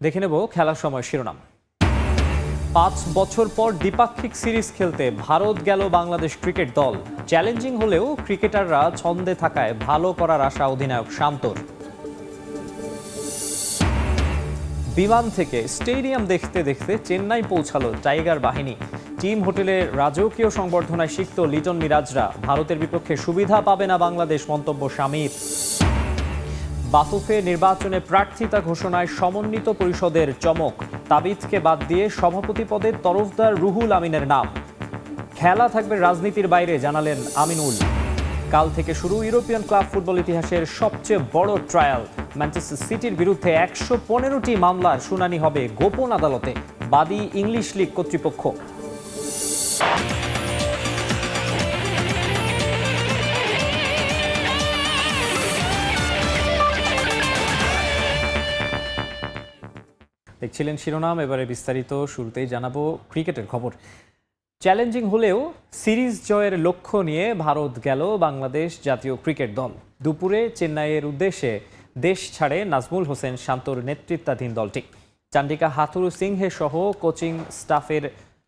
দেখে নেব খেলার সময় শিরোনাম। ৫ বছর পর দ্বিপাক্ষিক সিরিজ খেলতে ভারত গেল বাংলাদেশ ক্রিকেট দল। চ্যালেঞ্জিং হলেও ক্রিকেটাররা ছন্দে থাকায় ভালো করার আশা অধিনায়ক শান্তর। বিমান থেকে স্টেডিয়াম দেখতে দেখতে চেন্নাই পৌঁছালো টাইগার বাহিনী। টিম হোটেলে রাজকীয় সংবর্ধনায় সিক্ত লিটন মিরাজরা। ভারতের বিপক্ষে সুবিধা পাবে না বাংলাদেশ, মন্তব্য শামির। বাফুফে নির্বাচনে প্রার্থিতা ঘোষণায় সমন্বিত পরিষদের চমক। তাবিথকে বাদ দিয়ে সভাপতি পদে তরফদার রুহুল আমিনের নাম। খেলা থাকবে রাজনীতির বাইরে, জানালেন আমিনুল। কাল থেকে শুরু ইউরোপিয়ান ক্লাব ফুটবল ইতিহাসের সবচেয়ে বড় ট্রায়াল। ম্যানচেস্টার সিটির বিরুদ্ধে ১১৫টি মামলার শুনানি হবে গোপন আদালতে। বাদী ইংলিশ লিগ কর্তৃপক্ষ। দেখছিলেন শিরোনাম, এবারে বিস্তারিত। শুরুতেই জানাবো ক্রিকেটের খবর। চ্যালেঞ্জিং হলেও সিরিজ জয়ের লক্ষ্য নিয়ে ভারত গেল বাংলাদেশ জাতীয় ক্রিকেট দল। দুপুরে চেন্নাইয়ের উদ্দেশ্যে দেশ ছাড়ে নাজমুল হোসেন শান্তর নেতৃত্বাধীন দলটি। চান্ডিকা হাথুরু সিংহে সহ কোচিং স্টাফের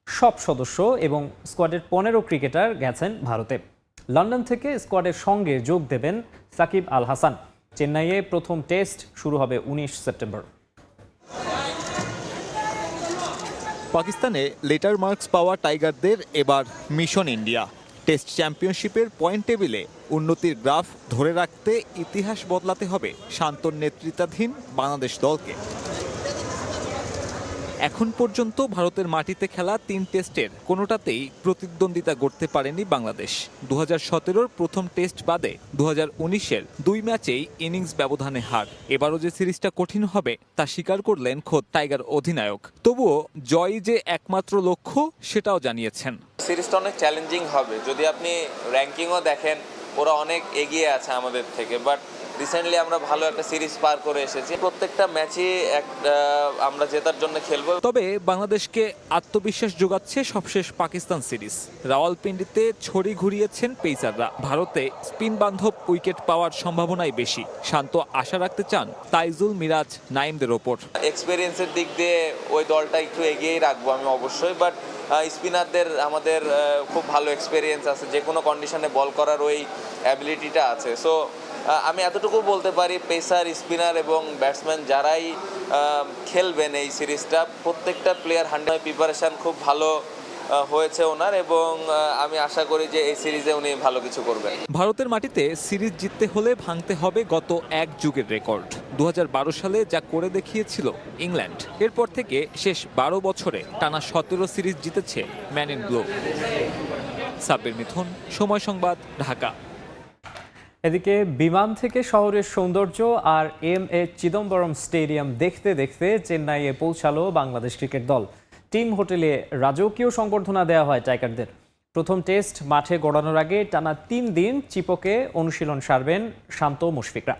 সব সদস্য এবং স্কোয়াডের ১৫ ক্রিকেটার গেছেন ভারতে। লন্ডন থেকে স্কোয়াডের সঙ্গে যোগ দেবেন সাকিব আল হাসান। চেন্নাইয়ে প্রথম টেস্ট শুরু হবে ১৯ সেপ্টেম্বর। পাকিস্তানে লেটার মার্কস পাওয়া টাইগারদের এবার মিশন ইন্ডিয়া। টেস্ট চ্যাম্পিয়নশিপের পয়েন্ট টেবিলে উন্নতির গ্রাফ ধরে রাখতে ইতিহাস বদলাতে হবে শান্তর নেতৃত্বাধীন বাংলাদেশ দলকে। এখন পর্যন্ত ভারতের মাটিতে খেলা ৩ টেস্টের কোনোটাতেই প্রতিদ্বন্দ্বিতা করতে পারেনি বাংলাদেশ। ২০১৭-র প্রথম টেস্ট বাদে ২০১৯-এর ২ ম্যাচেই ইনিংস ব্যবধানে হার। এবারও যে সিরিজটা কঠিন হবে তা স্বীকার করলেন খোদ টাইগার অধিনায়ক। তবুও জয়ই যে একমাত্র লক্ষ্য সেটাও জানিয়েছেন। সিরিজটা অনেক চ্যালেঞ্জিং হবে। যদি আপনি র্যাঙ্কিংও দেখেন, ওরা অনেক এগিয়ে আছে আমাদের থেকে, বাট রিসেন্টলি আমরা ভালো একটা সিরিজ পার করে এসেছি। প্রত্যেকটা ম্যাচই আমরা জেতার জন্য খেলবো। তবে বাংলাদেশকে আত্মবিশ্বাস যোগাচ্ছে সবশেষ পাকিস্তান সিরিজ। রাওয়ালপিন্ডিতে ছড়ি ঘুরিয়েছেন পেসাররা। ভারতে স্পিন বান্ধব উইকেট পাওয়ার সম্ভাবনাই বেশি। শান্ত আশা রাখতে চান তাইজুল, মিরাজ, নাইমদের ওপর। এক্সপেরিয়েন্সের দিক দিয়ে ওই দলটা একটু এগিয়েই রাখবো আমি অবশ্যই, বাট স্পিনারদের আমাদের খুব ভালো এক্সপেরিয়েন্স আছে, যে কোনো কন্ডিশনে বল করার ওই অ্যাবিলিটিটা আছে। সো আমি এতটুকু বলতে পারি, পেসার, স্পিনার এবং ব্যাটসম্যান যারাই খেলবেন এই সিরিজটা, প্রত্যেকটা প্লেয়ার 100 প্রিপারেশন খুব ভালো হয়েছে ওনার, এবং আমি আশা করি যে এই সিরিজে উনি ভালো কিছু করবেন। ভারতের মাটিতে সিরিজ জিততে হলে ভাঙতে হবে গত এক যুগের রেকর্ড। ২০১২ সালে যা করে দেখিয়েছিল ইংল্যান্ড, এরপর থেকে শেষ ১২ বছরে টানা ১৭ সিরিজ জিতেছে ম্যান ইন ব্লু। সাব্বির মিথুন, সময় সংবাদ, ঢাকা। এদিকে বিমান থেকে শহরের সৌন্দর্য আর এম.এ. চিদম্বরম স্টেডিয়াম দেখতে দেখতে চেন্নাইয়ে পৌঁছালো বাংলাদেশ ক্রিকেট দল। টিম হোটেলে রাজকীয় সংবর্ধনা দেওয়া হয় টাইগারদের। প্রথম টেস্ট মাঠে গড়ানোর আগে টানা ৩ দিন চিপকে অনুশীলন সারবেন শান্ত, মুশফিকরা।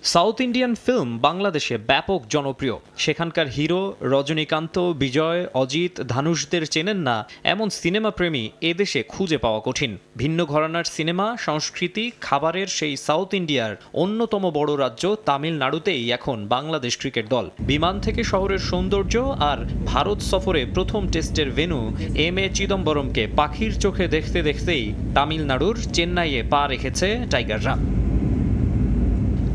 সাউথ ইন্ডিয়ান ফিল্ম বাংলাদেশে ব্যাপক জনপ্রিয়। সেখানকার হিরো রজনীকান্ত, বিজয়, অজিত, ধানুষদের চেনেন না এমন সিনেমা প্রেমী এদেশে খুঁজে পাওয়া কঠিন। ভিন্ন ঘরানার সিনেমা, সংস্কৃতি, খাবারের সেই সাউথ ইন্ডিয়ার অন্যতম বড় রাজ্য তামিলনাড়ুতেই এখন বাংলাদেশ ক্রিকেট দল। বিমান থেকে শহরের সৌন্দর্য আর ভারত সফরে প্রথম টেস্টের ভেন্যু এম.এ. চিদম্বরমকে পাখির চোখে দেখতে দেখতেই তামিলনাড়ুর চেন্নাইয়ে পা রেখেছে টাইগাররা।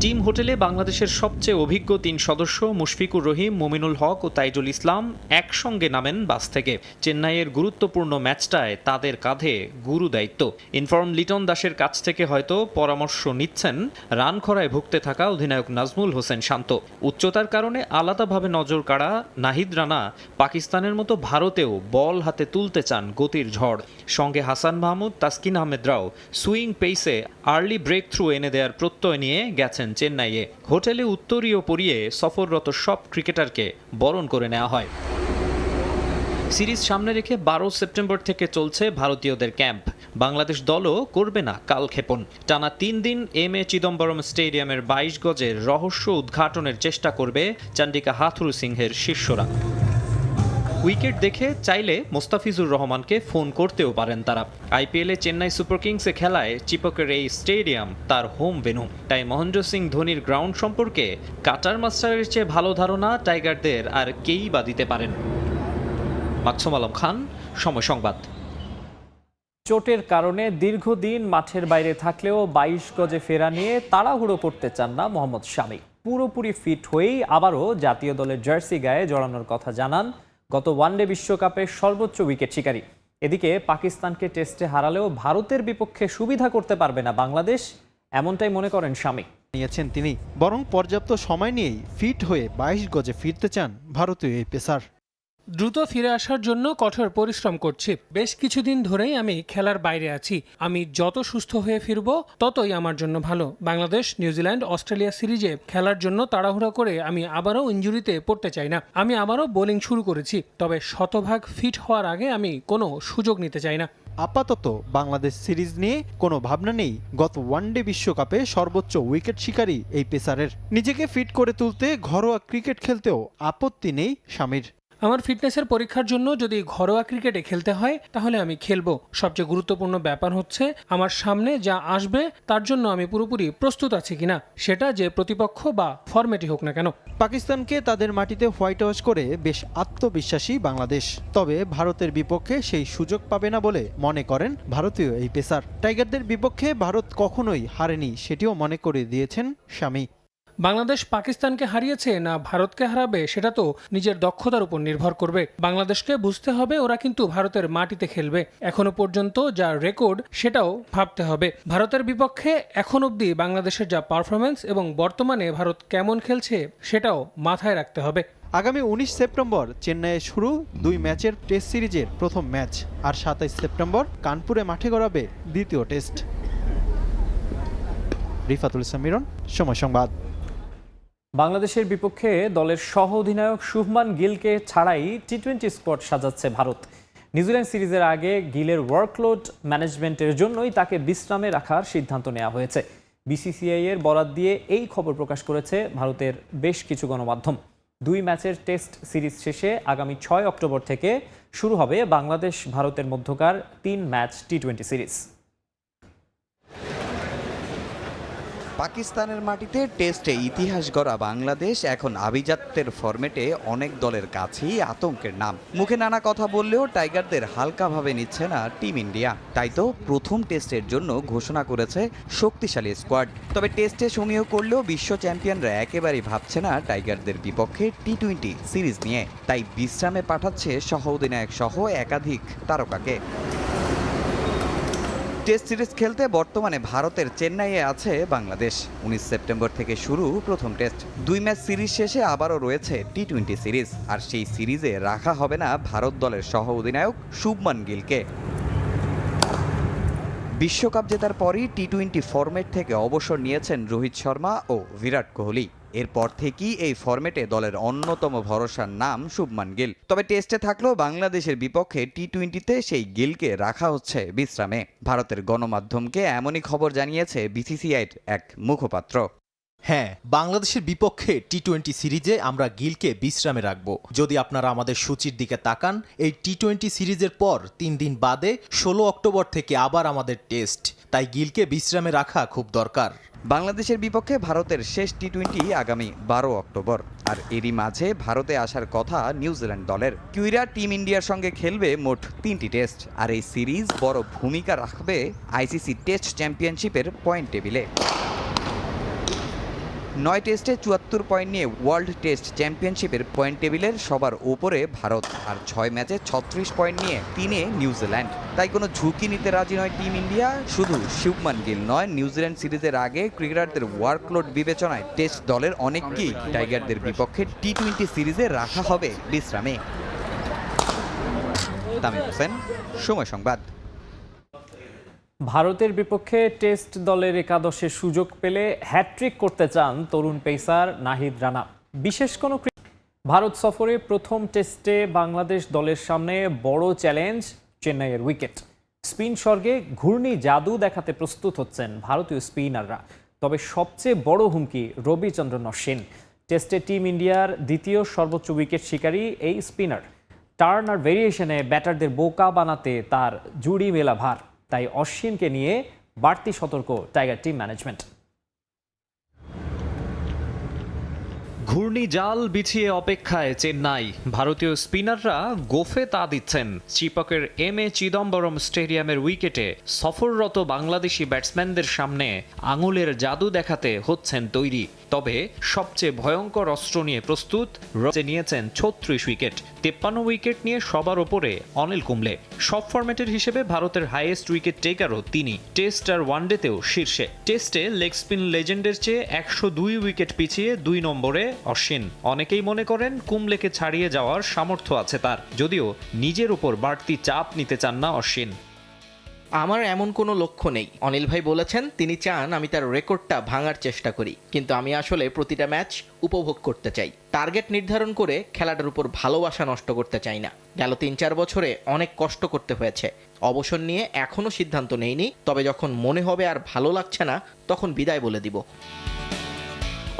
টিম হোটেলে বাংলাদেশের সবচেয়ে অভিজ্ঞ ৩ সদস্য মুশফিকুর রহিম, মুমিনুল হক ও তাইজুল ইসলাম একসঙ্গে নামেন বাস থেকে। চেন্নাইয়ের গুরুত্বপূর্ণ ম্যাচটায় তাদের কাঁধে গুরু দায়িত্ব। ইনফর্ম লিটন দাসের কাছ থেকে হয়তো পরামর্শ নিচ্ছেন রান খরায় ভুগতে থাকা অধিনায়ক নাজমুল হোসেন শান্ত। উচ্চতার কারণে আলাদাভাবে নজর কাড়া নাহিদ রানা পাকিস্তানের মতো ভারতেও বল হাতে তুলতে চান গতির ঝড়। সঙ্গে হাসান মাহমুদ, তাসকিন আহমেদরাও সুইং পেসে আর্লি ব্রেক থ্রু এনে দেওয়ার প্রত্যয় নিয়ে গেছেন চেন্নাইয়ে। হোটেলে উত্তরীয় পরিয়ে সফররত সব ক্রিকেটারকে বরণ করে নেওয়া হয়। সিরিজ সামনে রেখে ১২ সেপ্টেম্বর থেকে চলছে ভারতীয়দের ক্যাম্প। বাংলাদেশ দলও করবে না কালক্ষেপণ। টানা ৩ দিন এম.এ. চিদম্বরম স্টেডিয়ামের ২২ গজের রহস্য উদ্ঘাটনের চেষ্টা করবে চান্ডিকা হাথুরু সিংহের শিষ্যরা। উইকেট দেখে চাইলে মোস্তাফিজুর রহমানকে ফোন করতেও পারেন তারা। আইপিএলে চেন্নাই সুপার কিংসে খেলায় চিপকের এই স্টেডিয়াম তার হোম ভেন্যু। তাই মহেন্দ্র সিং ধোনির গ্রাউন্ড সম্পর্কে কাটার মাস্টারের চেয়ে ভালো ধারণা টাইগারদের আর কেই বা দিতে পারেন। মাকসুম আলম খান, সময় সংবাদ। চোটের কারণে দীর্ঘদিন মাঠের বাইরে থাকলেও 22 গজে ফেরা নিয়ে তাড়াহুড়ো করতে চান না মোহাম্মদ শামি। পুরোপুরি ফিট হয়েই আবারও জাতীয় দলের জার্সি গায়ে জড়ানোর কথা জানান গত ওয়ানডে বিশ্বকাপের সর্বোচ্চ উইকেট শিকারী। এদিকে পাকিস্তানকে টেস্টে হারালেও ভারতের বিপক্ষে সুবিধা করতে পারবে না বাংলাদেশ, এমনটাই মনে করেন শামি। নিয়েছেন তিনি, বরং পর্যাপ্ত সময় নিয়েই ফিট হয়ে 22 গজে ফিরতে চান ভারতীয় এই পেসার। দ্রুত ফিরে আসার জন্য কঠোর পরিশ্রম করছি। বেশ কিছুদিন ধরেই আমি খেলার বাইরে আছি। আমি যত সুস্থ হয়ে ফিরব ততই আমার জন্য ভালো। বাংলাদেশ, নিউজিল্যান্ড, অস্ট্রেলিয়া সিরিজে খেলার জন্য তাড়াহুড়া করে আমি আবারও ইনজুরিতে পড়তে চাই না। আমি আবারও বোলিং শুরু করেছি, তবে শতভাগ ফিট হওয়ার আগে আমি কোনো সুযোগ নিতে চাই না। আপাতত বাংলাদেশ সিরিজ নিয়ে কোনো ভাবনা নেই গত ওয়ানডে বিশ্বকাপে সর্বোচ্চ উইকেট শিকারী এই পেসারের। নিজেকে ফিট করে তুলতে ঘরোয়া ক্রিকেট খেলতেও আপত্তি নেই শামির। আমার ফিটনেসের পরীক্ষার জন্য যদি ঘরোয়া ক্রিকেটে খেলতে হয় তাহলে আমি খেলবো। সবচেয়ে গুরুত্বপূর্ণ ব্যাপার হচ্ছে আমার সামনে যা আসবে তার জন্য আমি পুরোপুরি প্রস্তুত আছি কিনা, সেটা যে প্রতিপক্ষ বা ফরম্যাটই হোক না কেন। পাকিস্তানকে তাদের মাটিতে হোয়াইট ওয়াশ করে বেশ আত্মবিশ্বাসী বাংলাদেশ, তবে ভারতের বিপক্ষে সেই সুযোগ পাবে না বলে মনে করেন ভারতীয় এই পেসার। টাইগারদের বিপক্ষে ভারত কখনোই হারেনি সেটিও মনে করে দিয়েছেন শামি। বাংলাদেশ পাকিস্তানকে হারিয়েছে না ভারতকে হারাবে সেটা তো নিজের দক্ষতার উপর নির্ভর করবে। বাংলাদেশকে বুঝতে হবে ওরা কিন্তু ভারতের মাটিতে খেলবে। এখনো পর্যন্ত যা রেকর্ড সেটাও ভাবতে হবে। ভারতের বিপক্ষে এখন অবধি বাংলাদেশের যা পারফরমেন্স এবং বর্তমানে ভারত কেমন খেলছে সেটাও মাথায় রাখতে হবে। আগামী 19 সেপ্টেম্বর চেন্নাইয়ে শুরু 2 ম্যাচের টেস্ট সিরিজের প্রথম ম্যাচ, আর 27 সেপ্টেম্বর কানপুরে মাঠে গড়াবে দ্বিতীয় টেস্ট। রিফাতুল ইসলাম মিরন, সময় সংবাদ। বাংলাদেশের বিপক্ষে দলের সহ অধিনায়ক শুভমান গিলকে ছাড়াই টি-20 স্কোয়াড সাজাচ্ছে ভারত। নিউজিল্যান্ড সিরিজের আগে গিলের ওয়ার্কলোড ম্যানেজমেন্টের জন্যই তাকে বিশ্রামে রাখার সিদ্ধান্ত নেওয়া হয়েছে। বিসিসিআই এর বরাত দিয়ে এই খবর প্রকাশ করেছে ভারতের বেশ কিছু গণমাধ্যম। 2 ম্যাচের টেস্ট সিরিজ শেষে আগামী 6 অক্টোবর থেকে শুরু হবে বাংলাদেশ ভারতের মধ্যকার 3 ম্যাচ টি-20 সিরিজ। পাকিস্তানের মাটিতে টেস্টে ইতিহাস গড়া বাংলাদেশ এখন আভিজাত্যের ফরম্যাটে অনেক দলের কাছেই আতঙ্কের নাম। মুখে নানা কথা বললেও টাইগারদের হালকাভাবে নিচ্ছে না টিম ইন্ডিয়া। তাই তো প্রথম টেস্টের জন্য ঘোষণা করেছে শক্তিশালী স্কোয়াড। তবে টেস্টে সমীহ করলেও বিশ্ব চ্যাম্পিয়নরা একেবারেই ভাবছে না টাইগারদের বিপক্ষে টি-20 সিরিজ নিয়ে। তাই বিশ্রামে পাঠাচ্ছে সহ অধিনায়ক সহ একাধিক তারকাকে। টেস্ট সিরিজ খেলতে বর্তমানে ভারতের চেন্নাইয়ে আছে বাংলাদেশ। 19 সেপ্টেম্বর থেকে শুরু প্রথম টেস্ট। 2 ম্যাচ সিরিজ শেষে আবারও রয়েছে টি-20 সিরিজ, আর সেই সিরিজে রাখা হবে না ভারত দলের সহ অধিনায়ক শুভমান গিলকে। বিশ্বকাপ জেতার পরই টি-20 ফরম্যাট থেকে অবসর নিয়েছেন রোহিত শর্মা ও বিরাট কোহলি। এরপর থেকেই এই ফরম্যাটে দলের অন্যতম ভরসার নাম শুভমান গিল। তবে টেস্টে থাকলেও বাংলাদেশের বিপক্ষে টি-20তে সেই গিলকে রাখা হচ্ছে বিশ্রামে। ভারতের গণমাধ্যমকে এমনই খবর জানিয়েছে বিসিসিআইয়ের এক মুখপাত্র। হ্যাঁ, বাংলাদেশের বিপক্ষে টি-20 সিরিজে আমরা গিলকে বিশ্রামে রাখব। যদি আপনারা আমাদের সূচির দিকে তাকান, এই টি-20 সিরিজের পর 3 দিন বাদে 16 অক্টোবর থেকে আবার আমাদের টেস্ট, তাই গিলকে বিশ্রামে রাখা খুব দরকার। বাংলাদেশের বিপক্ষে ভারতের শেষ টি-20 আগামী 12 অক্টোবর। আর এরই মাঝে ভারতে আসার কথা নিউজিল্যান্ড দলের। কিউইরা টিম ইন্ডিয়ার সঙ্গে খেলবে মোট 3টি টেস্ট, আর এই সিরিজ বড় ভূমিকা রাখবে আইসিসি টেস্ট চ্যাম্পিয়নশিপের পয়েন্ট টেবিলে। 9 টেস্টে 74 পয়েন্ট নিয়ে ওয়ার্ল্ড টেস্ট চ্যাম্পিয়নশিপের পয়েন্ট টেবিলের সবার ওপরে ভারত, আর 6 ম্যাচে 36 পয়েন্ট নিয়ে 3-এ নিউজিল্যান্ড। তাই কোনো ঝুঁকি নিতে রাজি নয় টিম ইন্ডিয়া। শুধু শুভমান গিল নয়, নিউজিল্যান্ড সিরিজের আগে ক্রিকেটারদের ওয়ার্কলোড বিবেচনায় টেস্ট দলের অনেককেই টাইগারদের বিপক্ষে টি-20 সিরিজে রাখা হবে বিশ্রামে। তামিম হোসেন, সময় সংবাদ। ভারতের বিপক্ষে টেস্ট দলের একাদশে সুযোগ পেলে হ্যাট্রিক করতে চান তরুণ পেসার নাহিদ রানা। বিশেষ কোনো ভারত সফরে প্রথম টেস্টে বাংলাদেশ দলের সামনে বড় চ্যালেঞ্জ চেন্নাইয়ের উইকেট। স্পিন স্বর্গে ঘূর্ণি জাদু দেখাতে প্রস্তুত হচ্ছেন ভারতীয় স্পিনাররা। তবে সবচেয়ে বড় হুমকি রবিচন্দ্রন অশ্বিন। টেস্টে টিম ইন্ডিয়ার দ্বিতীয় সর্বোচ্চ উইকেট শিকারী এই স্পিনার। টার্ন আর ভেরিয়েশনে ব্যাটারদের বোকা বানাতে তার জুড়ি মেলা ভার, তাই অশ্বিনকে নিয়ে বাড়তি সতর্ক টাইগার টিম ম্যানেজমেন্ট। ঘূর্ণিজাল বিছিয়ে অপেক্ষায় চেন্নাই, ভারতীয় স্পিনাররা গোফে তা দিচ্ছেন। চিপকের এম.এ. চিদম্বরম স্টেডিয়ামের উইকেটে সফররত বাংলাদেশি ব্যাটসম্যানদের সামনে আঙুলের জাদু দেখাতে হচ্ছেন তৈরি। তবে সবচেয়ে ভয়ঙ্কর অস্ত্র নিয়ে প্রস্তুত নিয়েছেন 36 উইকেট, 53 উইকেট নিয়ে সবার ওপরে অনিল কুম্বলে। সব ফরম্যাটের হিসেবে ভারতের হাইয়েস্ট উইকেট টেকারও তিনি, টেস্ট আর ওয়ানডেতেও শীর্ষে। টেস্টে লেগ স্পিন লেজেন্ডের চেয়ে 102 উইকেট পিছিয়ে 2 নম্বরে অশ্বিন। অনেকেই মনে করেন কুম্বলেকে ছাড়িয়ে যাওয়ার সামর্থ্য আছে তার, যদিও নিজের উপর বাড়তি চাপ নিতে চান না অশ্বিন। আমার এমন কোনো লক্ষ্য নেই। অনিল ভাই বলেছেন তিনি চান আমি তার রেকর্ডটা ভাঙার চেষ্টা করি, কিন্তু আমি আসলে প্রতিটা ম্যাচ উপভোগ করতে চাই। টার্গেট নির্ধারণ করে খেলাটার উপর ভালোবাসা নষ্ট করতে চাই না। গেল 3-4 বছরে অনেক কষ্ট করতে হয়েছে। অবসর নিয়ে এখনও সিদ্ধান্ত নেইনি, তবে যখন মনে হবে আর ভালো লাগছে না তখন বিদায় বলে দিব।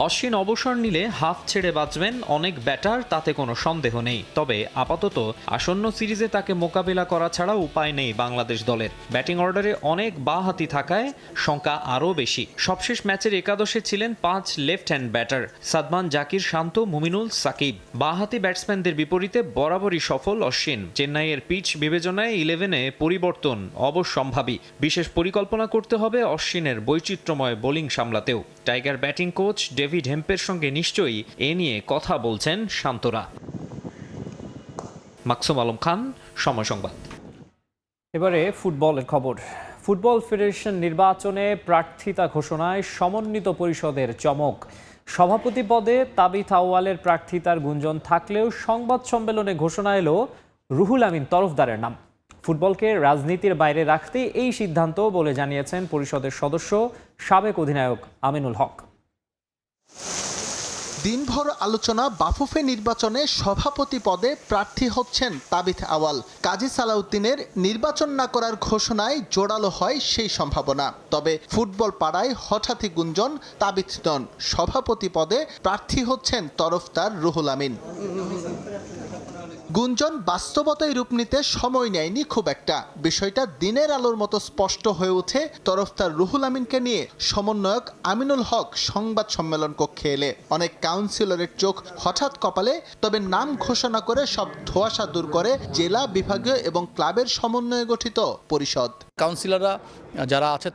অশ্বিন অবসর নিলে হাফ ছেড়ে বাঁচবেন অনেক ব্যাটার, তাতে কোনো সন্দেহ নেই। তবে আপাতত আসন্ন সিরিজে তাকে মোকাবিলা করা ছাড়া উপায় নেই বাংলাদেশ দলের। ব্যাটিং অর্ডারে অনেক বাঁহাতি থাকায় শঙ্কা আরও বেশি। সবশেষ ম্যাচের একাদশে ছিলেন 5 left hand batter, Sadman, Zakir, Shanto, Mominul, Shakib. বাঁহাতি ব্যাটসম্যানদের বিপরীতে বরাবরই সফল অশ্বিন। চেন্নাইয়ের পিচ বিবেচনায় 11-এ পরিবর্তন অবশ্যম্ভাবী। বিশেষ পরিকল্পনা করতে হবে অশ্বিনের বৈচিত্র্যময় বোলিং সামলাতেও। টাইগার ব্যাটিং কোচ ডেভিড হেম্পের সঙ্গে নিশ্চয়ই এ নিয়ে কথা বলছেন শান্তরা। মাকসুম আলম খান, সময় সংবাদ। এবারে ফুটবলের খবর। ফুটবল ফেডারেশন নির্বাচনে প্রার্থিতা ঘোষণায় সমন্বিত পরিষদের চমক। সভাপতি পদে তাবিথ আউয়ালের প্রার্থিতার গুঞ্জন থাকলেও সংবাদ সম্মেলনে ঘোষণা এলো রুহুল আমিন তরফদারের নাম। ফুটবলকে রাজনীতির বাইরে রাখতে এই সিদ্ধান্ত বলে জানিয়েছেন পরিষদের সদস্য সাবেক অধিনায়ক আমিনুল হক। দিনভর আলোচনা বাফুফে নির্বাচনে সভাপতি পদে প্রার্থী হচ্ছেন তাবিথ আওয়াল। কাজী সালাউদ্দিনের নির্বাচন না করার ঘোষণায় জোরালো হয় সেই সম্ভাবনা। তবে ফুটবল পাড়ায় হঠাৎই গুঞ্জন তাবিথ নন, সভাপতি পদে প্রার্থী হচ্ছেন তরফদার রুহুল আমিন। গুঞ্জন বাস্তবতায় রূপ নিতে সময় নেয়নি খুব একটা। বিষয়টা দিনের আলোর মতো স্পষ্ট হয়ে ওঠে তরফদার রুহুল আমিনকে নিয়ে সমন্বয়ক আমিনুল হক সংবাদ সম্মেলন কক্ষে এলে। অনেক কাউন্সিলরের চোখ হঠাৎ কপালে, তবে নাম ঘোষণা করে সব ধোঁয়াশা দূর করে জেলা, বিভাগীয় এবং ক্লাবের সমন্বয়ে গঠিত পরিষদ। কাউন্সিলররা যারা আছে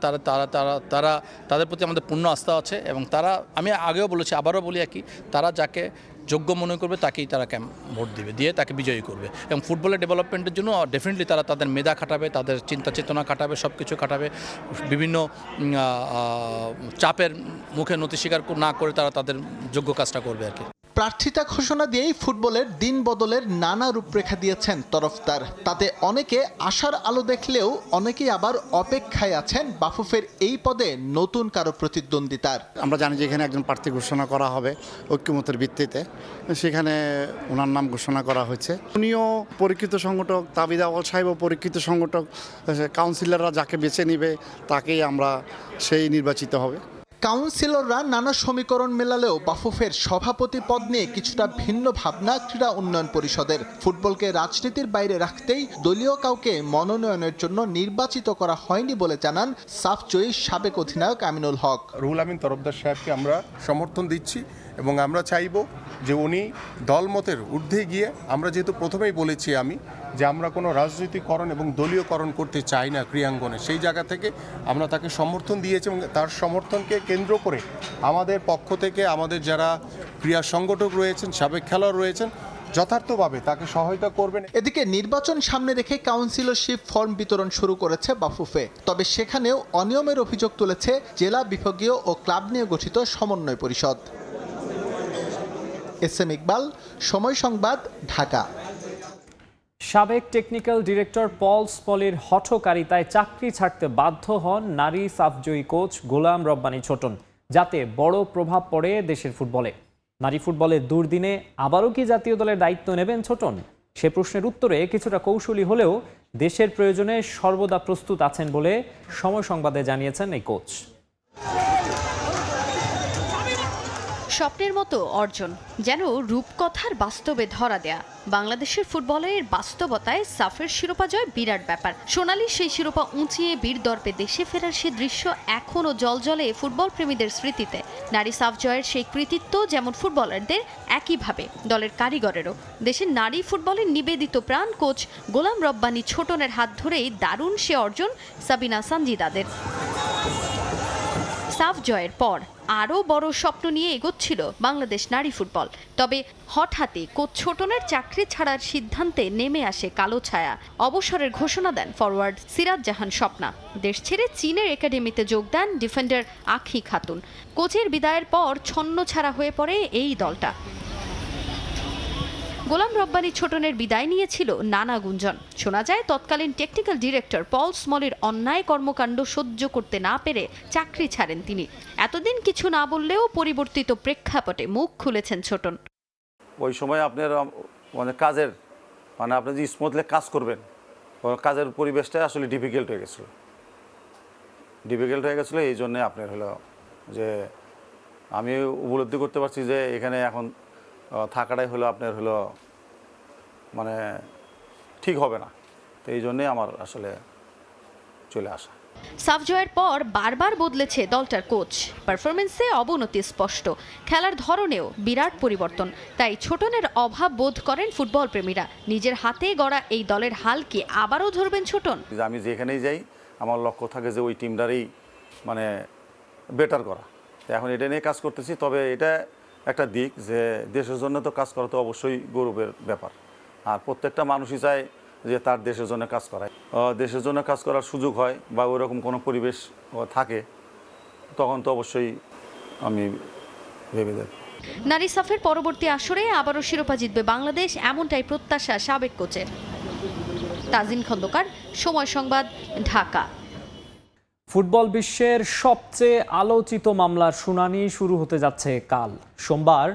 তাদের প্রতি আমাদের পূর্ণ আস্থা আছে, এবং তারা, আমি আগেও বলেছি আবারও বলি একই, তারা যাকে যোগ্য মনে করবে তাকেই তারা ভোট দিবে, দিয়ে তাকে বিজয়ী করবে। এবং ফুটবলের ডেভেলপমেন্টের জন্য ডেফিনেটলি তারা তাদের মেধা খাটাবে, তাদের চিন্তা চেতনা খাটাবে, সব কিছু খাটাবে। বিভিন্ন চাপের মুখে নতি স্বীকার না করে তারা তাদের যোগ্য কাজটা করবে আর কি। প্রার্থিতা ঘোষণা দিয়েই ফুটবলের দিন বদলের নানা রূপরেখা দিয়েছেন তরফদার। তাতে অনেকে আশার আলো দেখলেও অনেকেই আবার অপেক্ষায় আছেন বাফুফের এই পদে নতুন কারো প্রতিদ্বন্দ্বিতার। আমরা জানি যে এখানে একজন প্রার্থী ঘোষণা করা হবে ঐক্যমতের ভিত্তিতে, সেখানে ওনার নাম ঘোষণা করা হয়েছে। উনিও পরীক্ষিত সংগঠক, তাবিথ আউয়াল সাহেবও পরীক্ষিত সংগঠক। কাউন্সিলররা যাকে বেছে নিবে তাকেই আমরা সেই নির্বাচিত হবে। কাউন্সিলররা নানা সমীকরণ মেলালেও বাফুফের সভাপতি পদ নিয়ে কিছুটা ভিন্ন ভাবনা ক্রীড়া উন্নয়ন পরিষদের। ফুটবলকে রাজনীতির বাইরে রাখতেই দলীয় কাউকে মনোনয়নের জন্য নির্বাচিত করা হয়নি বলে জানান সাফজয়ী সাবেক অধিনায়ক আমিনুল হক। রুহুল আমিন তরফদার সাহেবকে আমরা সমর্থন দিচ্ছি এবং আমরা চাইব যে উনি দলমতের ঊর্ধ্বে গিয়ে, আমরা যেহেতু প্রথমেই বলেছি আমি যে আমরা কোনো রাজনৈতিককরণ এবং দলীয়করণ করতে চাই না ক্রীড়াঙ্গনে, সেই জায়গা থেকে আমরা তাকে সমর্থন দিয়েছি এবং তার সমর্থনকে কেন্দ্র করে আমাদের পক্ষ থেকে আমাদের যারা ক্রীড়া সংগঠক রয়েছেন, সাবেক খেলোয়াড় রয়েছেন, যথার্থভাবে তাকে সহায়তা করবেন। এদিকে নির্বাচন সামনে রেখে কাউন্সিলরশিপ ফর্ম বিতরণ শুরু করেছে বাফুফে। তবে সেখানেও অনিয়মের অভিযোগ তুলেছে জেলা, বিভাগীয় ও ক্লাব নিয়ে গঠিত সমন্বয় পরিষদ। এস.এম. ইকবাল, সময় সংবাদ, ঢাকা। সাবেক টেকনিক্যাল ডিরেক্টর পল স্পলির হঠকারিতায় চাকরি ছাড়তে বাধ্য হন নারী সাফজয়ী কোচ গোলাম রব্বানী ছোটন, যাতে বড় প্রভাব পড়ে দেশের ফুটবলে। নারী ফুটবলের দুর্দিনে আবারও কি জাতীয় দলের দায়িত্ব নেবেন ছোটন? সে প্রশ্নের উত্তরে কিছুটা কৌশলী হলেও দেশের প্রয়োজনে সর্বদা প্রস্তুত আছেন বলে সময় সংবাদে জানিয়েছেন এই কোচ। স্বপ্নের মতো অর্জন, যেন রূপকথার বাস্তবে ধরা দেয়া। বাংলাদেশের ফুটবলের বাস্তবতায় সাফের শিরোপা জয় বিরাট ব্যাপার। সোনালী সেই শিরোপা উঁচিয়ে বীর দর্পে দেশে ফেরার সে দৃশ্য এখনও জলজলে ফুটবল প্রেমীদের স্মৃতিতে। নারী সাফ জয়ের সেই কৃতিত্ব যেমন ফুটবলারদের, একইভাবে দলের কারিগরেরও। দেশের নারী ফুটবলের নিবেদিত প্রাণ কোচ গোলাম রব্বানী ছোটনের হাত ধরেই দারুণ সে অর্জন সাবিনা সানজিদাদের। সাফ জয়ের পর আরও বড় স্বপ্ন নিয়ে এগোচ্ছিল বাংলাদেশ নারী ফুটবল। তবে হঠাৎই কোচ ছোটনের চাকরি ছাড়ার সিদ্ধান্তে নেমে আসে কালো ছায়া। অবসরের ঘোষণা দেন ফরওয়ার্ড সিরাজ জাহান স্বপ্না। দেশ ছেড়ে চীনের একাডেমিতে যোগ দেন ডিফেন্ডার আঁখি খাতুন। কোচের বিদায়ের পর ছন্নছাড়া হয়ে পড়ে এই দলটা। গোলাম রব্বানী ছোটনের বিদায় নিয়েছিল নানা গুঞ্জন। শোনা যায় তৎকালীন টেকনিক্যাল ডিরেক্টর পল স্মলের অন্যায় কর্মকাণ্ড সহ্য করতে না পেরে চাকরি ছাড়েন তিনি। এতদিন কিছু না বললেও পরিবর্তিত প্রেক্ষাপটে মুখ খুলেছেন ছোটন। ওই সময় আপনার কাজের আপনি যে স্মুথলি কাজ করবেন, কাজের পরিবেশটা আসলে ডিফিকাল্ট হয়ে গেছিলো। এই জন্যে আপনার হলো যে আমি উপলব্ধি করতে পারছি যে এখানে এখন থাকাটাই হলো আপনার হলো ঠিক হবে না। তো এই জন্যে আমার আসলে চলে আসা। সাফ জয়ের পর বারবার বদলেছে দলটার কোচ। পারফরমেন্সে অবনতি স্পষ্ট, খেলার ধরনেও বিরাট পরিবর্তন। তাই ছোটনের অভাব বোধ করেন ফুটবল প্রেমীরা। নিজের হাতে গড়া এই দলের হাল কি আবারও ধরবেন ছোটন? আমি যেখানেই যাই আমার লক্ষ্য থাকে যে ওই টিমটারই বেটার করা। এখন এটা নিয়ে কাজ করতেছি। তবে এটা একটা দিক যে দেশের জন্য তো কাজ করা তো অবশ্যই গৌরবের ব্যাপার। আর প্রত্যেকটা মানুষই চায় যে তার দেশের জন্য কাজ করায়। দেশের জন্য কাজ করার সুযোগ হয় বা ওইরকম কোনো পরিবেশ থাকে, তখন তো অবশ্যই আমি ভেবে দেব। নারী সাফের পরবর্তী আসরে আবারও শিরোপা জিতবে বাংলাদেশ, এমনটাই প্রত্যাশা সাবেক কোচের। তাজিন খন্দকার, সময় সংবাদ, ঢাকা। ফুটবল বিশ্বের সবচেয়ে আলোচিত মামলার শুনানি শুরু হতে যাচ্ছে কাল সোমবার।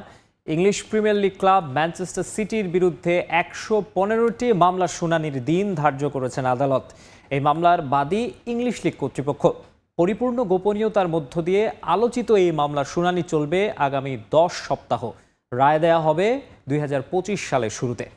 English premier league club Manchester সিটির বিরুদ্ধে ১১৫টি মামলার শুনানির দিন ধার্য করেছেন আদালত। এই মামলার বাদী ইংলিশ লিগ কর্তৃপক্ষ। পরিপূর্ণ গোপনীয়তার মধ্য দিয়ে আলোচিত এই মামলার শুনানি চলবে আগামী ১০ সপ্তাহ। রায় দেয়া হবে ২০২৫ সালের শুরুতে।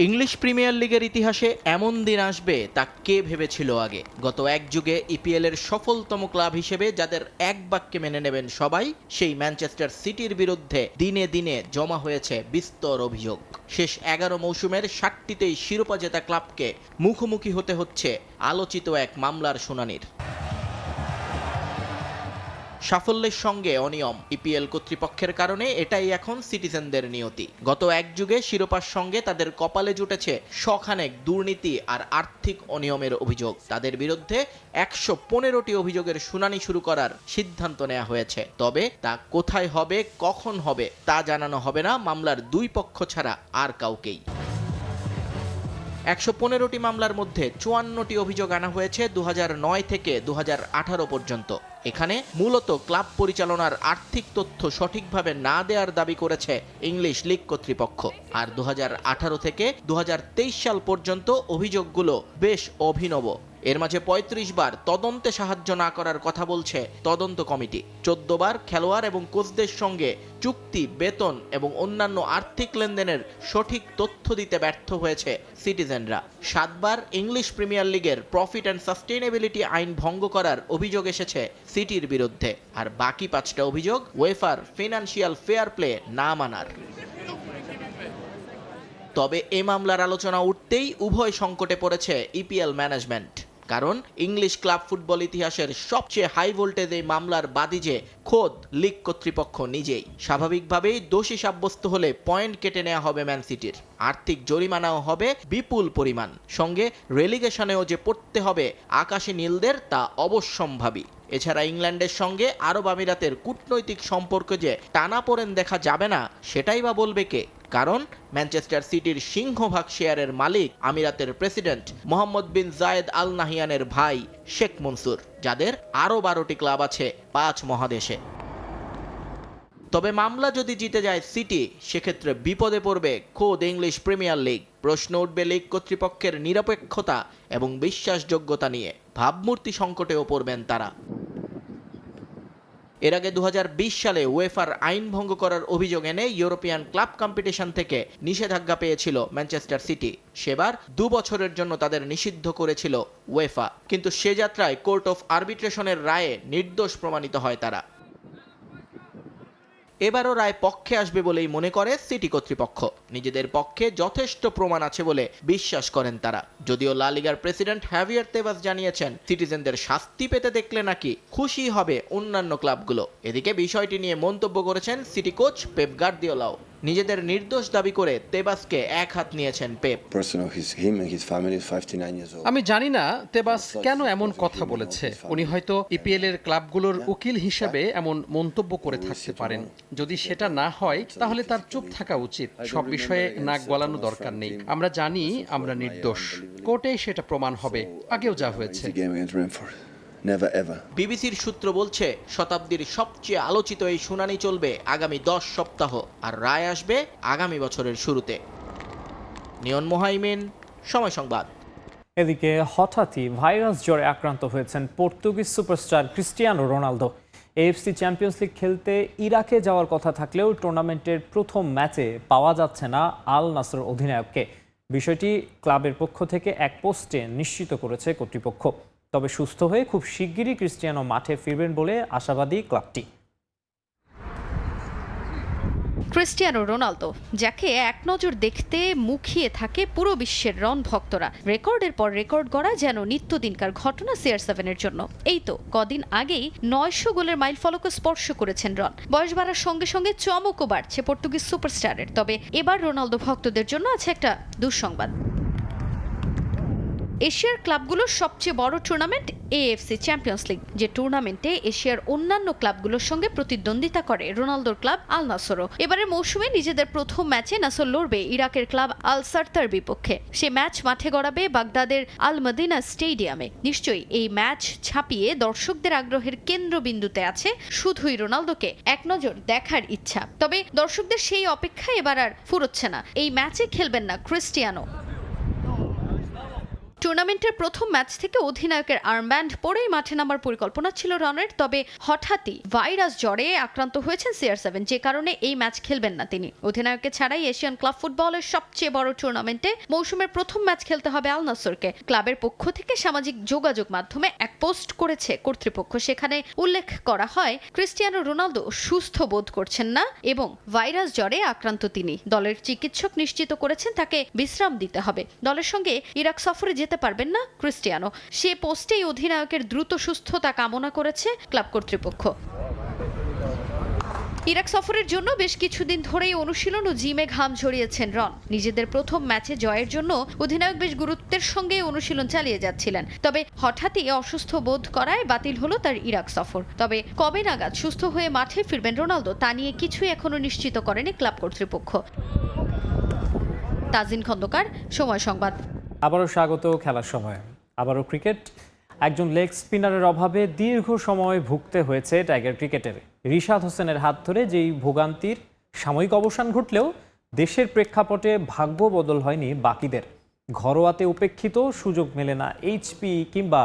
ইংলিশ প্রিমিয়ার লিগের ইতিহাসে এমন দিন আসবে তা কে ভেবেছিল আগে? গত এক যুগে ইপিএলের সফলতম ক্লাব হিসেবে যাদের এক বাক্যে মেনে নেবেন সবাই, সেই ম্যানচেস্টার সিটির বিরুদ্ধে দিনে দিনে জমা হয়েছে বিস্তর অভিযোগ। শেষ ১১ মৌসুমের ৬০টিতেই শিরোপা জেতা ক্লাবকে মুখোমুখি হতে হচ্ছে আলোচিত এক মামলার শুনানির। সাফল্যের সঙ্গে অনিয়ম, ইপিএল কর্তৃপক্ষের কারণে এটাই এখন সিটিজেনদের নিয়তি। গত এক যুগে শিরোপার সঙ্গে তাদের কপালে জুটেছে শখানেক দুর্নীতি আর আর্থিক অনিয়মের অভিযোগ। তাদের বিরুদ্ধে ১১৫টি অভিযোগের শুনানি শুরু করার সিদ্ধান্ত নেওয়া হয়েছে। তবে তা কোথায় হবে, কখন হবে তা জানানো হবে না মামলার দুই পক্ষ ছাড়া আর কাউকেই। ১১৫টি মামলার মধ্যে ৫৪টি অভিযোগ আনা হয়েছে ২০০৯ থেকে ২০১৮ পর্যন্ত। এখানে মূলত ক্লাব পরিচালনার আর্থিক তথ্য সঠিকভাবে না দেওয়ার দাবি করেছে ইংলিশ লিগ কর্তৃপক্ষ। আর ২০১৮ থেকে ২০২৩ সাল পর্যন্ত অভিযোগগুলো বেশ অভিনব। এর মাঝে ৩৫ বার তদন্তে সাহায্য না করার কথা বলছে তদন্ত কমিটি। ১৪ বার খেলোয়াড় এবং কোচদের সঙ্গে চুক্তি, বেতন এবং অন্যান্য আর্থিক লেনদেনের সঠিক তথ্য দিতে ব্যর্থ হয়েছে সিটিজেনরা। ৭ বার ইংলিশ প্রিমিয়ার লিগের প্রফিট অ্যান্ড সাস্টেইনেবিলিটি আইন ভঙ্গ করার অভিযোগ এসেছে সিটির বিরুদ্ধে। আর বাকি ৫টা অভিযোগ ওয়েফার ফিনান্সিয়াল ফেয়ার প্লে না মানার। তবে এ মামলার আলোচনা উঠতেই উভয় সংকটে পড়েছে ইপিএল ম্যানেজমেন্ট। কারণ ইংলিশ ক্লাব ফুটবল ইতিহাসের সবচেয়ে হাই ভোল্টেজ এই মামলার বাদী যে খোদ লিগ কর্তৃপক্ষ নিজেই। স্বাভাবিকভাবেই দোষী সাব্যস্ত হলে পয়েন্ট কেটে নেওয়া হবে ম্যান সিটির, আর্থিক জরিমানাও হবে বিপুল পরিমাণ, সঙ্গে রেলিগেশনেও যে পড়তে হবে আকাশী নীলদের তা অবশ্যম্ভাবী। এছাড়া ইংল্যান্ডের সঙ্গে আরব আমিরাতের কূটনৈতিক সম্পর্ক যে টানাপোড়েন দেখা যাবে না সেটাই বা বলবে কে? কারণ ম্যানচেস্টার সিটির সিংহভাগ শেয়ারের মালিক আমিরাতের প্রেসিডেন্ট মোহাম্মদ বিন জায়েদ আল নাহিয়ানের ভাই শেখ মনসুর, যাদের আরও 12টি ক্লাব আছে ৫ মহাদেশে। তবে মামলা যদি জিতে যায় সিটি, সেক্ষেত্রে বিপদে পড়বে খোদ ইংলিশ প্রিমিয়ার লিগ। প্রশ্ন উঠবে লিগ কর্তৃপক্ষের নিরপেক্ষতা এবং বিশ্বাসযোগ্যতা নিয়ে। ভাবমূর্তি সংকটেও পড়বেন তারা। এর আগে 2020 সালে উয়েফার আইন ভঙ্গ করার অভিযোগ এনে ইউরোপিয়ান ক্লাব কম্পিটিশন থেকে নিষেধাজ্ঞা পেয়েছিল ম্যানচেস্টার সিটি। সেবার 2 বছরের জন্য তাদের নিষিদ্ধ করেছিল উয়েফা, কিন্তু সে যাত্রায় কোর্ট অফ আরবিট্রেশনের রায়ে নির্দোষ প্রমাণিত হয় তারা। এবারও রায় পক্ষে আসবে বলেই মনে করে সিটি কর্তৃপক্ষ। নিজেদের পক্ষে যথেষ্ট প্রমাণ আছে বলে বিশ্বাস করেন তারা। যদিও লা লিগার প্রেসিডেন্ট হ্যাভিয়ার তেবাস জানিয়েছেন, সিটিজেনদের শাস্তি পেতে দেখলে নাকি খুশি হবে অন্যান্য ক্লাবগুলো। এদিকে বিষয়টি নিয়ে মন্তব্য করেছেন সিটি কোচ পেপ গার্দিওলাও। নিজেদের নির্দোষ দাবি করে তেবাসকে এক হাত নিয়েছেন পেপ। আমি জানি না তেবাস কেন এমন কথা বলেছে। উনি হয়তো ইপিএল এর ক্লাবগুলোর উকিল হিসেবে এমন মন্তব্য করে থাকতে পারেন। যদি সেটা না হয় তাহলে তার চুপ থাকা উচিত। সব বিষয়ে নাক গলানো দরকার নেই। আমরা জানি আমরা নির্দোষ, কোর্টে সেটা প্রমাণ হবে, আগেও যা হয়েছে। বিবিসির সূত্র বলছে, শতাব্দীর সবচেয়ে আলোচিত এই শুনানি চলবে আগামী 10 সপ্তাহ, আর রায় আসবে আগামী বছরের শুরুতে। নিয়ন মোহাইমিন, সময় সংবাদ। এদিকে হঠাৎই ভাইরাস জ্বরে আক্রান্ত হয়েছেন Portuguese superstar Cristiano Ronaldo. AFC champions league খেলতে ইরাকে যাওয়ার কথা থাকলেও টুর্নামেন্টের প্রথম ম্যাচে পাওয়া যাচ্ছে না আল নাসর অধিনায়ককে। বিষয়টি ক্লাবের পক্ষ থেকে এক পোস্টে নিশ্চিত করেছে কর্তৃপক্ষ। তবে সুস্থ হয়ে খুব শিগগিরই ক্রিস্টিয়ানো মাঠে ফিরবেন বলে আশাবাদী ক্লাবটি। ক্রিস্টিয়ানো রোনালদো, যাকে এক নজর দেখতে মুখিয়ে থাকে পুরো বিশ্বের রন ভক্তরা, রেকর্ডের পর রেকর্ড গড়া যেন নিত্যদিনকার ঘটনা CR7 এর জন্য। এই তো কদিন আগেই 900 গোলের মাইল ফলক স্পর্শ করেছেন রন। বয়স বাড়ার সঙ্গে সঙ্গে চমকও বাড়ছে পর্তুগিজ সুপারস্টারের। তবে এবার রোনালদো ভক্তদের জন্য আছে একটা দুঃসংবাদ। এশিয়ার ক্লাবগুলোর সবচেয়ে বড় টুর্নামেন্ট এএফসি চ্যাম্পিয়ন্স লিগ, যে টুর্নামেন্টে এশিয়ার অন্যান্য ক্লাবগুলোর সঙ্গে প্রতিদ্বন্দ্বিতা করে রোনালদোর ক্লাব আল নাসরও। এবারের মৌসুমে নিজেদের প্রথম ম্যাচে নাসর লড়বে ইরাকের ক্লাব আল সারতার বিপক্ষে। সে ম্যাচ মাঠে গড়াবে বাগদাদের আল মদিনা স্টেডিয়ামে। নিশ্চয়ই এই ম্যাচ ছাপিয়ে দর্শকদের আগ্রহের কেন্দ্রবিন্দুতে আছে শুধুই রোনালদোকে এক নজর দেখার ইচ্ছা। তবে দর্শকদের সেই অপেক্ষা এবার আর ফুরোচ্ছে না। এই ম্যাচে খেলবেন না ক্রিস্টিয়ানো। টুর্নামেন্টের প্রথম ম্যাচ থেকে অধিনায়কের আর্মব্যান্ড পরেই মাঠে নামার পরিকল্পনা ছিল রনের। তবে হঠাৎই ভাইরাস জ্বরে আক্রান্ত হয়েছেন CR7, যে কারণে এই ম্যাচ খেলবেন না তিনি। অধিনায়ককে ছাড়াই এশিয়ান ক্লাব ফুটবলের সবচেয়ে বড় টুর্নামেন্টে মৌসুমের প্রথম ম্যাচ খেলতে হবে আল নাসরকে। ক্লাবের পক্ষ থেকে সামাজিক যোগাযোগ মাধ্যমে এক পোস্ট করেছে কর্তৃপক্ষ। সেখানে উল্লেখ করা হয়, ক্রিস্টিয়ানো রোনালদো সুস্থ বোধ করছেন না এবং ভাইরাস জ্বরে আক্রান্ত তিনি। দলের চিকিৎসক নিশ্চিত করেছেন তাকে বিশ্রাম দিতে হবে। দলের সঙ্গে ইরাক সফরে যেতে পারবেন না ক্রিস্টিয়ানো। সে পোস্টেই অধিনায়কের দ্রুত সুস্থতা কামনা করেছে ক্লাব কর্তৃপক্ষ। ইরাক সফরের জন্য বেশ কিছুদিন ধরেই অনুশীলন ও জিমে ঘাম ঝরিয়েছেন রন। নিজেদের প্রথম ম্যাচে জয়ের জন্য অধিনায়ক বেশ গুরুত্বের সঙ্গে অনুশীলন চালিয়ে যাচ্ছিলেন। তবে হঠাৎই অসুস্থ বোধ করায় বাতিল হলো তার ইরাক সফর। তবে কবে নাগাদ সুস্থ হয়ে মাঠে ফিরবেন রোনালদো তা নিয়ে কিছুই এখনো নিশ্চিত করেনি ক্লাব কর্তৃপক্ষ। তাজিন খন্দকার, সময় সংবাদ। আবারও স্বাগত খেলার সময়। আবারও ক্রিকেট। একজন লেগ স্পিনারের অভাবে দীর্ঘ সময় ভুগতে হয়েছে টাইগার ক্রিকেটের। রিশাদ হোসেনের হাত ধরে যেই ভোগান্তির সাময়িক অবসান ঘটলেও দেশের প্রেক্ষাপটে ভাগ্য বদল হয়নি বাকিদের। ঘরোয়াতে উপেক্ষিত, সুযোগ মেলে না HP কিংবা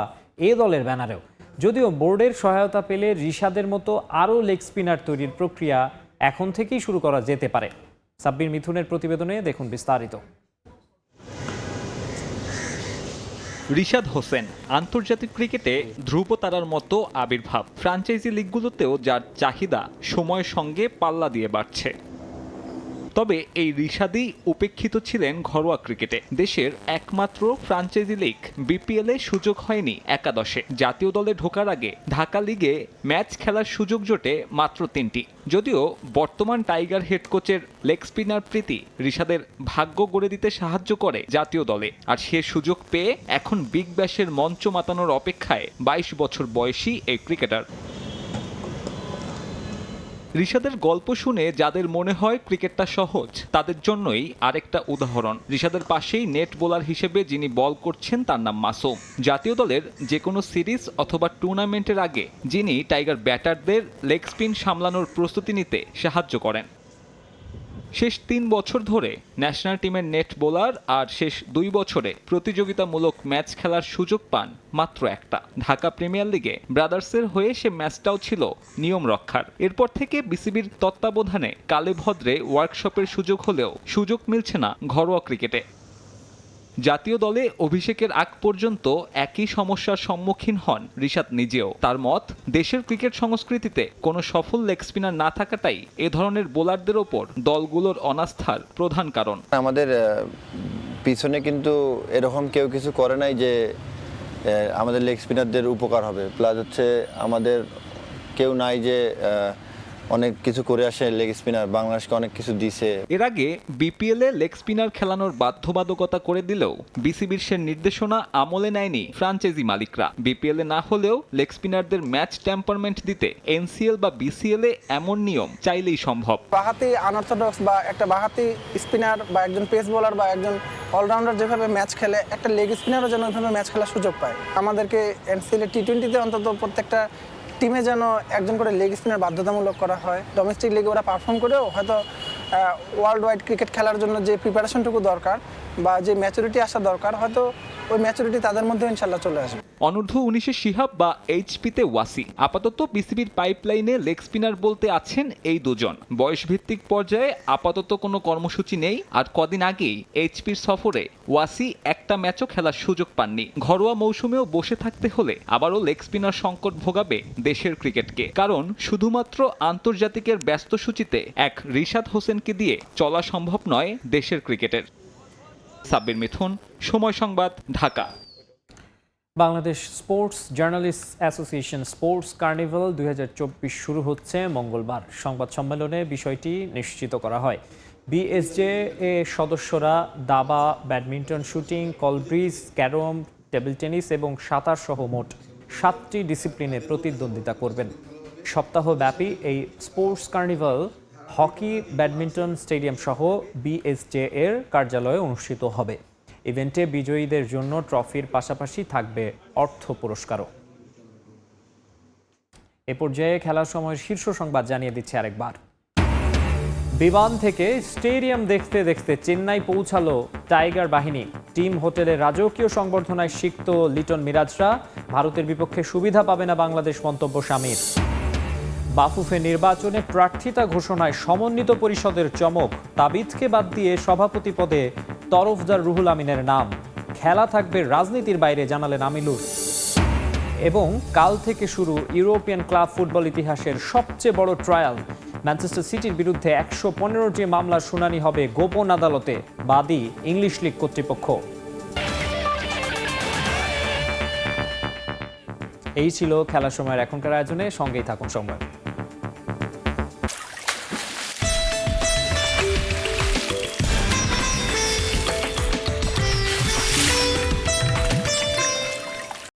এ দলের ব্যানারেও। যদিও বোর্ডের সহায়তা পেলে রিশাদের মতো আরও লেগ স্পিনার তৈরির প্রক্রিয়া এখন থেকেই শুরু করা যেতে পারে। সাব্বির মিথুনের প্রতিবেদনে দেখুন বিস্তারিত। রিশাদ হোসেন আন্তর্জাতিক ক্রিকেটে ধ্রুবতারার মতো আবির্ভাব। ফ্র্যাঞ্চাইজি লিগগুলোতেও যার চাহিদা সময়ের সঙ্গে পাল্লা দিয়ে বাড়ছে। তবে এই রিশাদই উপেক্ষিত ছিলেন ঘরোয়া ক্রিকেটে। দেশের একমাত্র ফ্র্যাঞ্চাইজি লিগ BPL এ সুযোগ হয়নি একাদশে। জাতীয় দলে ঢোকার আগে ঢাকা লিগে ম্যাচ খেলার সুযোগ জোটে মাত্র 3টি। যদিও বর্তমান টাইগার হেড কোচের লেগ স্পিনার প্রীতি রিশাদের ভাগ্য গড়ে দিতে সাহায্য করে জাতীয় দলে। আর সে সুযোগ পেয়ে এখন বিগ ব্যাশের মঞ্চ মাতানোর অপেক্ষায় 22 বছর বয়সী এই ক্রিকেটার। রিশাদের গল্প শুনে যাদের মনে হয় ক্রিকেটটা সহজ, তাদের জন্যই আরেকটা উদাহরণ। রিশাদের পাশেই নেট বোলার হিসেবে যিনি বল করছেন তার নাম মাসুম। জাতীয় দলের যে কোনো সিরিজ অথবা টুর্নামেন্টের আগে যিনি টাইগার ব্যাটারদের লেগ স্পিন সামলানোর প্রস্তুতি নিতে সাহায্য করেন। শেষ 3 বছর ধরে ন্যাশনাল টিমের নেট বোলার আর শেষ 2 বছরে প্রতিযোগিতামূলক ম্যাচ খেলার সুযোগ পান মাত্র একটা। ঢাকা প্রিমিয়ার লিগে ব্রাদার্সের হয়ে সে ম্যাচটাও ছিল নিয়ম রক্ষার। এরপর থেকে বিসিবির তত্ত্বাবধানে কালেভদ্রে ওয়ার্কশপের সুযোগ হলেও সুযোগ মিলছে না ঘরোয়া ক্রিকেটে। জাতীয় দলে অভিষেকের আগ পর্যন্ত একই সমস্যার সম্মুখীন হন রিশাদ নিজেও। তার মত, দেশের ক্রিকেট সংস্কৃতিতে কোনো সফল লেগ স্পিনার না থাকাটাই এ ধরনের বোলারদের ওপর দলগুলোর অনাস্থার প্রধান কারণ। আমাদের পিছনে কিন্তু এরকম কেউ কিছু করে নাই যে আমাদের লেগ স্পিনারদের উপকার হবে। প্লাস হচ্ছে আমাদের কেউ নাই যে অনেক কিছু করে আসে লেগ স্পিনার, বাংলাদেশকে অনেক কিছু দিছে। এর আগে বিপিএলে লেগ স্পিনার খেলানোর বাধ্যবাধকতা করে দিলেও বিসিবির সে নির্দেশনা আমলে নেয়নি ফ্রাঞ্চাইজি মালিকরা। বিপিএলে না হলেও লেগ স্পিনারদের ম্যাচ টেম্পারমেন্ট দিতে এনসিএল বা বিসিএলে এমন নিয়ম চাইলেই সম্ভব। বাঁহাতি আনঅর্থোডক্স বা একটা বাঁহাতি স্পিনার বা একজন পেস বোলার বা একজন অলরাউন্ডার যেভাবে ম্যাচ খেলে, একটা লেগ স্পিনারও যেন ওইভাবে ম্যাচ খেলার সুযোগ পায়। আমাদেরকে এনসিএল টি20তে অন্তত প্রত্যেকটা টিমে যেন একজন করে লেগ স্পিনার বাধ্যতামূলক করা হয়। ডোমেস্টিক লিগে ওরা পারফর্ম করেও হয়তো ওয়ার্ল্ড ওয়াইড ক্রিকেট খেলার জন্য যে প্রিপারেশনটুকু দরকার বা যে ম্যাচুরিটি আসা দরকার, হয়তো ওই ম্যাচুরিটি তাদের মধ্যে ইনশাল্লাহ চলে আসবে। অনূর্ধ্ব 19-এ শিহাব বা এইচপিতে ওয়াসি। আপাতত বিসিবির পাইপলাইনে লেগ স্পিনার বলতে আছেন এই দুজন। বয়সভিত্তিক পর্যায়ে আপাতত কোনো কর্মসূচি নেই। আর কদিন আগেই এইচপির সফরে ওয়াসি একটা ম্যাচও খেলার সুযোগ পাননি। ঘরোয়া মৌসুমেও বসে থাকতে হলে আবারও লেগ স্পিনার সংকট ভোগাবে দেশের ক্রিকেটকে। কারণ শুধুমাত্র আন্তর্জাতিকের ব্যস্ত সূচিতে এক রিশাদ হোসেনকে দিয়ে চলা সম্ভব নয় দেশের ক্রিকেটের। সাব্বির মিথুন, সময় সংবাদ, Dhaka. Bangladesh sports journalist association sports carnival 2024 শুরু হচ্ছে মঙ্গলবার। সংবাদ সম্মেলনে বিষয়টি নিশ্চিত করা হয়। বিএসজে এ সদস্যরা দাবা, badminton, shooting, call bridge, carrom, table tennis এবং সাঁতার সহ মোট 7টি ডিসিপ্লিনে প্রতিদ্বন্দ্বিতা করবেন। সপ্তাহব্যাপী এই sports carnival hockey, badminton stadium সহ বিএসজে এর কার্যালয়ে অনুষ্ঠিত হবে। ইভেন্টে বিজয়ীদের জন্য ট্রফির পাশাপাশি থাকবে অর্থ পুরস্কারও। এ পর্যায়ে খেলার সময়ের শীর্ষ সংবাদ জানিয়ে দিচ্ছে আরেকবার। বিমান থেকে স্টেডিয়াম দেখতে দেখতে চেন্নাই পৌঁছালো টাইগার বাহিনী। টিম হোটেলের রাজকীয় সংবর্ধনায় সিক্ত লিটন মিরাজরা। ভারতের বিপক্ষে সুবিধা পাবে না বাংলাদেশ, মন্তব্য শামির। বাফুফে নির্বাচনে প্রার্থিতা ঘোষণায় সমন্বিত পরিষদের চমক। তাবিজকে বাদ দিয়ে সভাপতি পদে তরফদার রুহুল আমিনের নাম। খেলা থাকবে রাজনীতির বাইরে, জানালেন আমিলুর। এবং কাল থেকে শুরু ইউরোপিয়ান ক্লাব ফুটবল ইতিহাসের সবচেয়ে বড় ট্রায়াল। ম্যানচেস্টার সিটির বিরুদ্ধে 115টি মামলার শুনানি হবে গোপন আদালতে। বাদী ইংলিশ লিগ কর্তৃপক্ষ। এই ছিল খেলার সময়ের এখনকার আয়োজনে। সঙ্গেই থাকুন সময়।